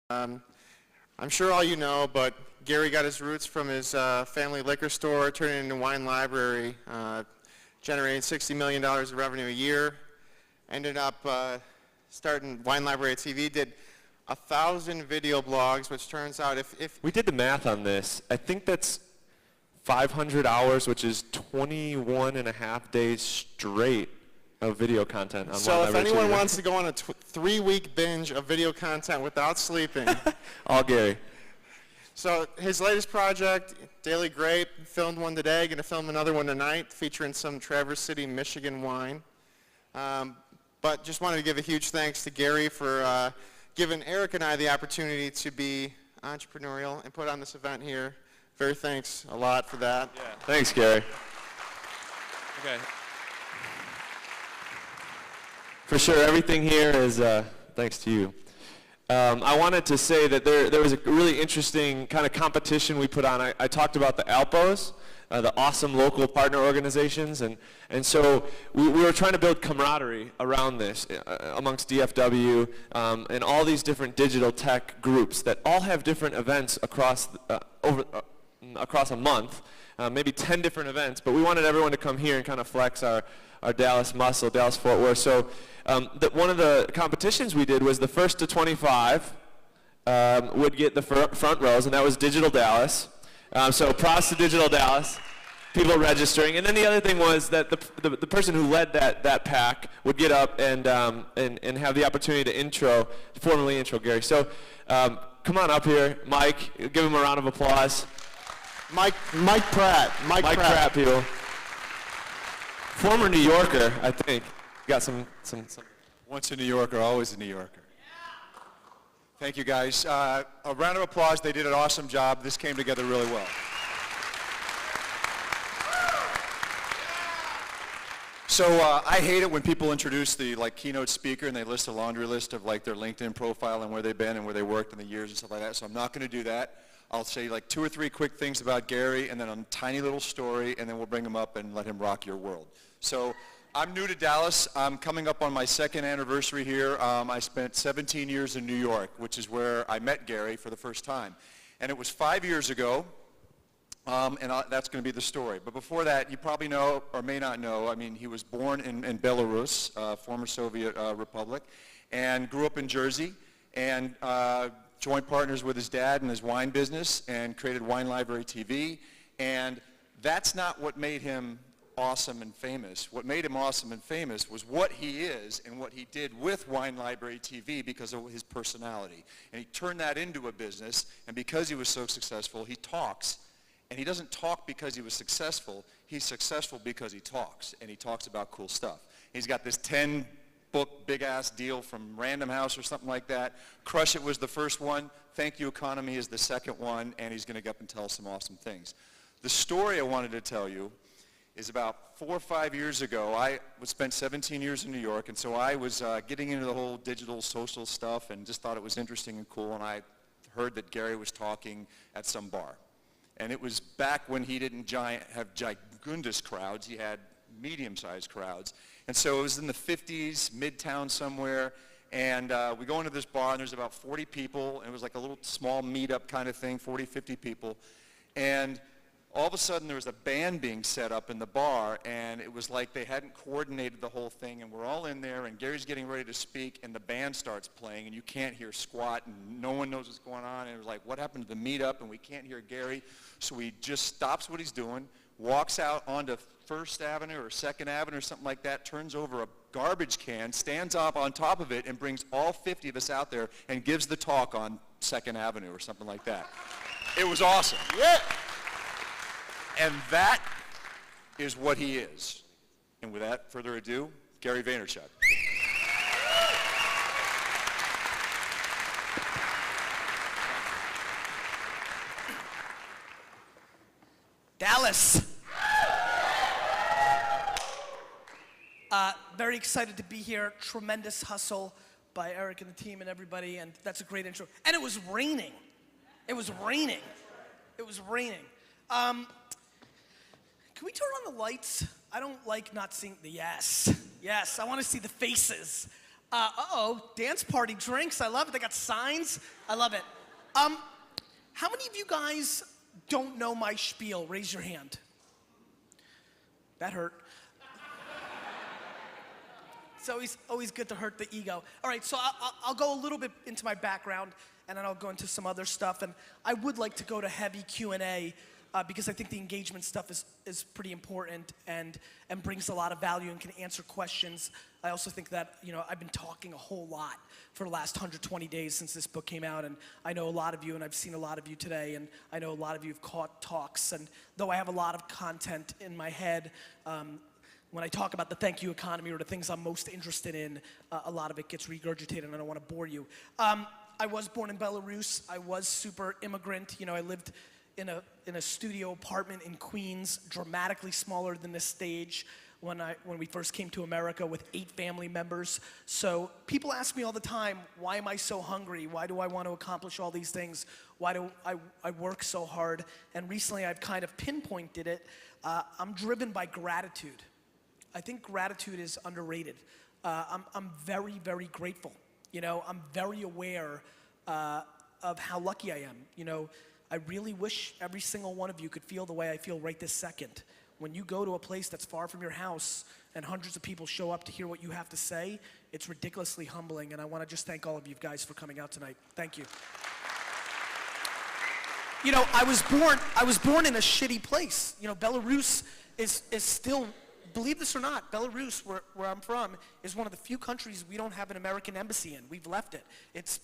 I'm sure all you know, but Gary got his roots from his family liquor store, turned it into wine library, generating $60 million of revenue a year. Ended up starting Wine Library TV, did 1,000 video blogs, which turns out if we did the math on this, I think that's 500 hours, which is 21 and a half days straight of video content on so Wine if Library anyone TV. wants to go on a 3-week binge of video content without sleeping, all Gary. So his latest project, Daily Grape, filmed one today, going to film another one tonight, featuring some Traverse City, Michigan wine. But just wanted to give a huge thanks to Gary for giving Eric and I the opportunity to be entrepreneurial and put on this event here. Very thanks a lot for that. Yeah. Thanks, Gary. Okay. For sure, everything here is thanks to you. I wanted to say that there was a really interesting kind of competition we put on. I talked about the Alpos, the awesome local partner organizations, and so we were trying to build camaraderie around this amongst DFW and all these different digital tech groups that all have different events across across a month, maybe 10 different events, but we wanted everyone to come here and kind of flex our Dallas muscle, Dallas-Fort Worth. So one of the competitions we did was the first to 25 would get the front rows, and that was Digital Dallas. So props to Digital Dallas, people registering. And then the other thing was that the person who led that pack would get up and have the opportunity to formally intro Gary. So come on up here, Mike. Give him a round of applause. Mike Pratt. Mike Pratt, people. Former New Yorker, I think. Got some. Once a New Yorker, always a New Yorker. Thank you, guys. A round of applause. They did an awesome job. This came together really well. So I hate it when people introduce the keynote speaker and they list a laundry list of their LinkedIn profile and where they've been and where they worked in the years and stuff like that. So I'm not going to do that. I'll say 2 or 3 quick things about Gary and then a tiny little story, and then we'll bring him up and let him rock your world. So I'm new to Dallas. I'm coming up on my 2nd anniversary here. I spent 17 years in New York, which is where I met Gary for the first time. And it was 5 years ago, that's going to be the story. But before that, you probably know or may not know, he was born in Belarus, former Soviet Republic, and grew up in Jersey, and joined partners with his dad in his wine business and created Wine Library TV. And that's not what made him awesome and famous. What made him awesome and famous was what he is and what he did with Wine Library TV because of his personality. And he turned that into a business, and because he was so successful, he talks. And he doesn't talk because he was successful. He's successful because he talks, and he talks about cool stuff. He's got this 10-book big-ass deal from Random House or something like that. Crush It was the first one. Thank You Economy is the second one, and he's going to get up and tell some awesome things. The story I wanted to tell you is about 4 or 5 years ago. I spent 17 years in New York, and so I was getting into the whole digital social stuff and just thought it was interesting and cool, and I heard that Gary was talking at some bar. And it was back when he didn't have gigundous crowds. He had medium-sized crowds. And so it was in the 50s, Midtown somewhere, and we go into this bar, and there's about 40 people, and it was like a little small meetup kind of thing, 40, 50 people. And all of a sudden, there was a band being set up in the bar, and it was like they hadn't coordinated the whole thing, and we're all in there, and Gary's getting ready to speak, and the band starts playing, and you can't hear squat, and no one knows what's going on, and it was like, what happened to the meetup, and we can't hear Gary, so he just stops what he's doing, walks out onto First Avenue or Second Avenue or something like that, turns over a garbage can, stands up on top of it, and brings all 50 of us out there and gives the talk on Second Avenue or something like that. It was awesome. Yeah. And that is what he is. And without further ado, Gary Vaynerchuk. Dallas. Very excited to be here. Tremendous hustle by Eric and the team and everybody, and that's a great intro. And it was raining. It was raining. It was raining. Can we turn on the lights? I don't like not seeing the yes. Yes, I want to see the faces. Uh-oh, dance party drinks. I love it. They got signs. I love it. How many of you guys don't know my spiel? Raise your hand. That hurt. It's always good to hurt the ego. All right, so I'll go a little bit into my background, and then I'll go into some other stuff. And I would like to go to heavy Q&A because I think the engagement stuff is pretty important and brings a lot of value and can answer questions. I also think that, I've been talking a whole lot for the last 120 days since this book came out, and I know a lot of you, and I've seen a lot of you today, and I know a lot of you have caught talks, and though I have a lot of content in my head, when I talk about the thank you economy or the things I'm most interested in, a lot of it gets regurgitated, and I don't want to bore you. I was born in Belarus. I was super immigrant. I lived in a studio apartment in Queens, dramatically smaller than this stage when we first came to America with 8 family members. So people ask me all the time, why am I so hungry? Why do I want to accomplish all these things? Why do I work so hard? And recently I've kind of pinpointed it. I'm driven by gratitude. I think gratitude is underrated. I'm very, very grateful. I'm very aware of how lucky I am. I really wish every single one of you could feel the way I feel right this second. When you go to a place that's far from your house and hundreds of people show up to hear what you have to say, it's ridiculously humbling, and I want to just thank all of you guys for coming out tonight. Thank you. I was born in a shitty place. Belarus is still, believe this or not, Belarus, where I'm from, is one of the few countries we don't have an American embassy in. We've left it. It's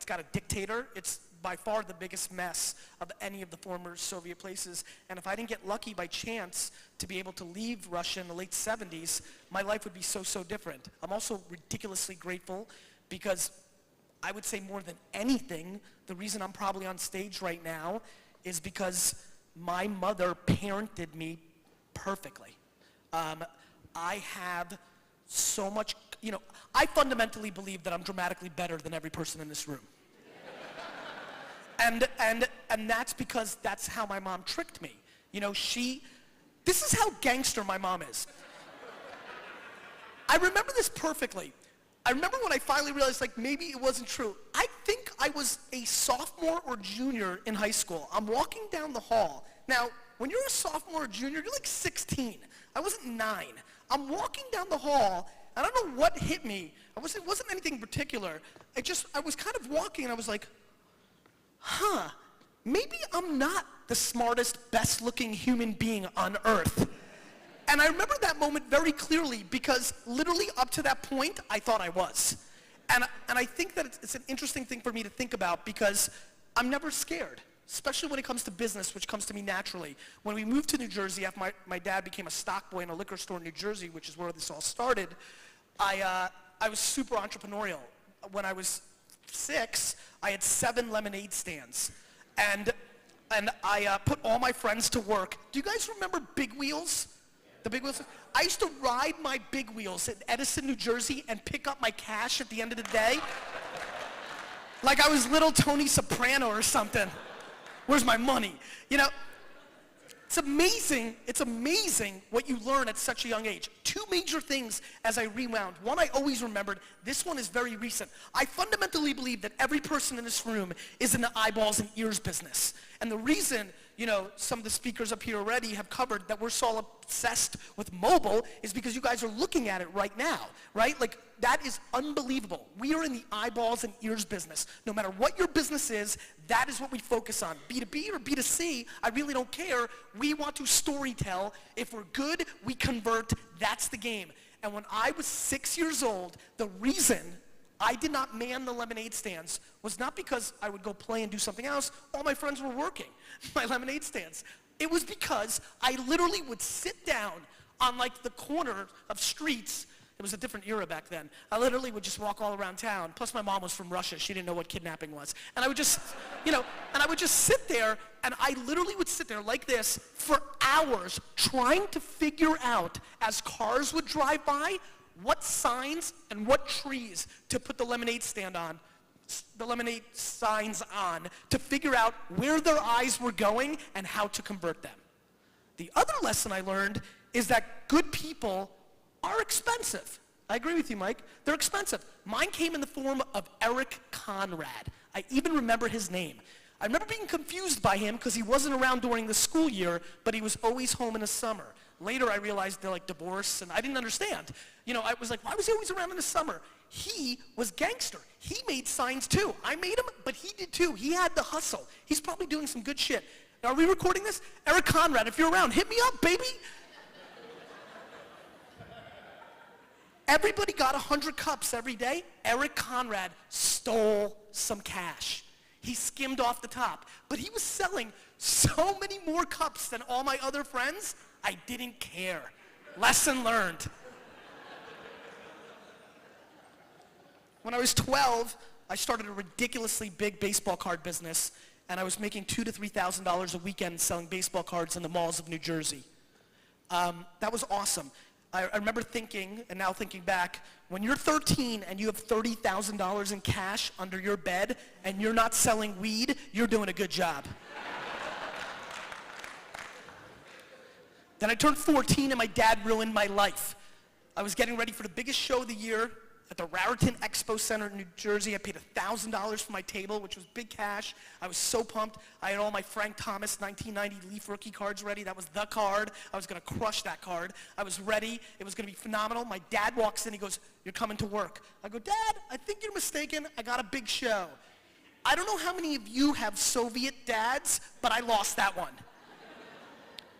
got a dictator. It's by far the biggest mess of any of the former Soviet places. And if I didn't get lucky by chance to be able to leave Russia in the late 70s, my life would be so different. I'm also ridiculously grateful because I would say more than anything, the reason I'm probably on stage right now is because my mother parented me perfectly. I have so much, I fundamentally believe that I'm dramatically better than every person in this room. And that's because that's how my mom tricked me. This is how gangster my mom is. I remember this perfectly. I remember when I finally realized, maybe it wasn't true. I think I was a sophomore or junior in high school. I'm walking down the hall. Now, when you're a sophomore or junior, you're like 16. I wasn't 9. I'm walking down the hall, and I don't know what hit me. It wasn't anything particular. I was kind of walking, and I was like, maybe I'm not the smartest, best-looking human being on earth. And I remember that moment very clearly because literally up to that point, I thought I was. And I think that it's an interesting thing for me to think about because I'm never scared, especially when it comes to business, which comes to me naturally. When we moved to New Jersey after my dad became a stock boy in a liquor store in New Jersey, which is where this all started, I was super entrepreneurial. When I was 6, I had 7 lemonade stands. And I put all my friends to work. Do you guys remember Big Wheels? The Big Wheels? I used to ride my Big Wheels in Edison, New Jersey and pick up my cash at the end of the day. Like I was little Tony Soprano or something. Where's my money? It's amazing what you learn at such a young age. 2 major things as I rewound. One I always remembered, this one is very recent. I fundamentally believe that every person in this room is in the eyeballs and ears business. And the reason, some of the speakers up here already have covered that we're so obsessed with mobile is because you guys are looking at it right now, right? That is unbelievable. We are in the eyeballs and ears business. No matter what your business is, that is what we focus on. B2B or B2C, I really don't care. We want to storytell. If we're good, we convert. That's the game. And when I was 6 years old, the reason I did not man the lemonade stands was not because I would go play and do something else. All my friends were working my lemonade stands. It was because I literally would sit down on the corner of streets. It was a different era back then. I literally would just walk all around town. Plus my mom was from Russia. She didn't know what kidnapping was. And I would just, and I would just sit there, and I literally would sit there like this for hours trying to figure out, as cars would drive by, what signs and what trees to put the lemonade stand on, the lemonade signs on, to figure out where their eyes were going and how to convert them. The other lesson I learned is that good people are expensive. I agree with you, Mike. They're expensive. Mine came in the form of Eric Conrad. I even remember his name. I remember being confused by him because he wasn't around during the school year, but he was always home in the summer. Later, I realized they're like divorced, and I didn't understand. You know, I was like, why was he always around in the summer? He was gangster. He made signs too. I made them, but he did too. He had the hustle. He's probably doing some good shit. Are we recording this? Eric Conrad, if you're around, hit me up, baby. Everybody got 100 cups every day. Eric Conrad stole some cash. He skimmed off the top. But he was selling so many more cups than all my other friends, I didn't care. Lesson learned. When I was 12, I started a ridiculously big baseball card business, and I was making $2,000 to $3,000 a weekend selling baseball cards in the malls of New Jersey. That was awesome. I remember thinking, and now thinking back, when you're 13 and you have $30,000 in cash under your bed and you're not selling weed, you're doing a good job. Then I turned 14 and my dad ruined my life. I was getting ready for the biggest show of the year at the Raritan Expo Center in New Jersey. I paid $1,000 for my table, which was big cash. I was so pumped. I had all my Frank Thomas 1990 Leaf rookie cards ready. That was the card. I was going to crush that card. I was ready. It was going to be phenomenal. My dad walks in. He goes, "You're coming to work." I go, "Dad, I think you're mistaken. I got a big show." I don't know how many of you have Soviet dads, but I lost that one.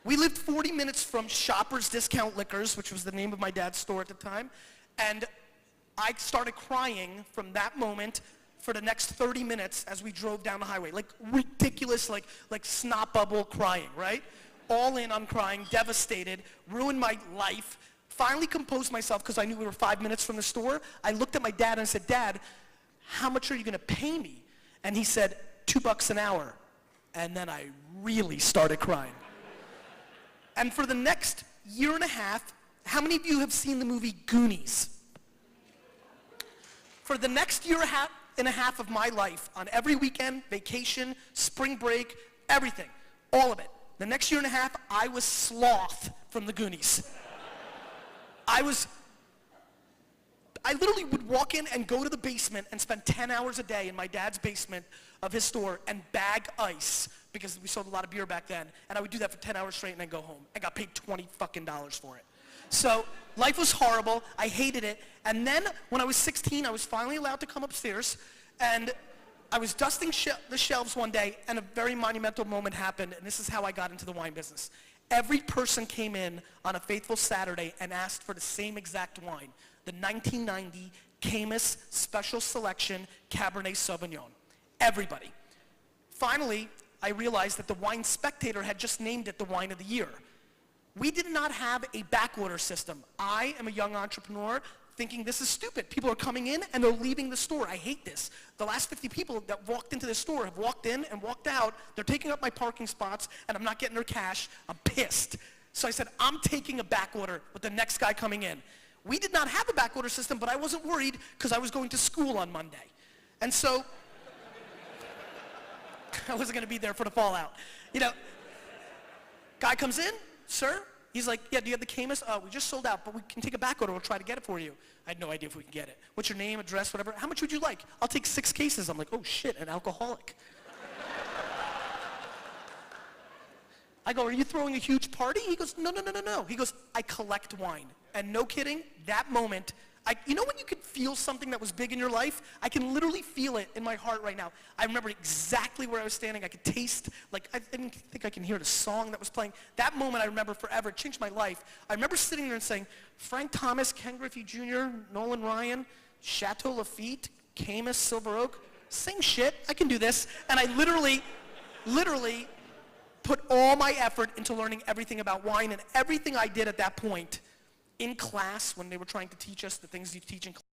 We lived 40 minutes from Shoppers Discount Liquors, which was the name of my dad's store at the time, and I started crying from that moment for the next 30 minutes as we drove down the highway. Like ridiculous, like snot bubble crying, right? All in on crying, devastated, ruined my life. Finally composed myself because I knew we were 5 minutes from the store. I looked at my dad and I said, "Dad, how much are you gonna pay me?" And he said, $2 an hour. And then I really started crying. And for the next year and a half, how many of you have seen the movie Goonies? For the next year and a half of my life, on every weekend, vacation, spring break, everything, all of it. The next year and a half, I was Sloth from the Goonies. I literally would walk in and go to the basement and spend 10 hours a day in my dad's basement of his store and bag ice, because we sold a lot of beer back then, and I would do that for 10 hours straight and then go home. I got paid $20 fucking for it. So life was horrible. I hated it. And then when I was 16, I was finally allowed to come upstairs, and I was dusting the shelves one day, and a very monumental moment happened, and this is how I got into the wine business. Every person came in on a faithful Saturday and asked for the same exact wine, the 1990 Caymus Special Selection Cabernet Sauvignon. Everybody. Finally, I realized that the Wine Spectator had just named it the wine of the year. We did not have a backorder system. I am a young entrepreneur thinking this is stupid. People are coming in and they're leaving the store. I hate this. The last 50 people that walked into the store have walked in and walked out. They're taking up my parking spots and I'm not getting their cash. I'm pissed. So I said, I'm taking a backorder with the next guy coming in. We did not have a backorder system, but I wasn't worried because I was going to school on Monday. And so I wasn't going to be there for the fallout. You know, guy comes in, "Sir?" He's like, "Yeah, do you have the Caymus?" "We just sold out, but we can take a back order. We'll try to get it for you." I had no idea if we can get it. "What's your name, address, whatever? How much would you like?" "I'll take 6 cases. I'm like, "Oh shit, an alcoholic." I go, "Are you throwing a huge party?" He goes, "No, no, no, no, no." He goes, "I collect wine." And no kidding, that moment, you know when you could feel something that was big in your life? I can literally feel it in my heart right now. I remember exactly where I was standing. I could taste, like, I didn't think I can hear the song that was playing. That moment I remember forever. It changed my life. I remember sitting there and saying, Frank Thomas, Ken Griffey Jr., Nolan Ryan, Chateau Lafite, Caymus, Silver Oak, same shit. I can do this. And I literally put all my effort into learning everything about wine, and everything I did at that point in class when they were trying to teach us the things you teach in class.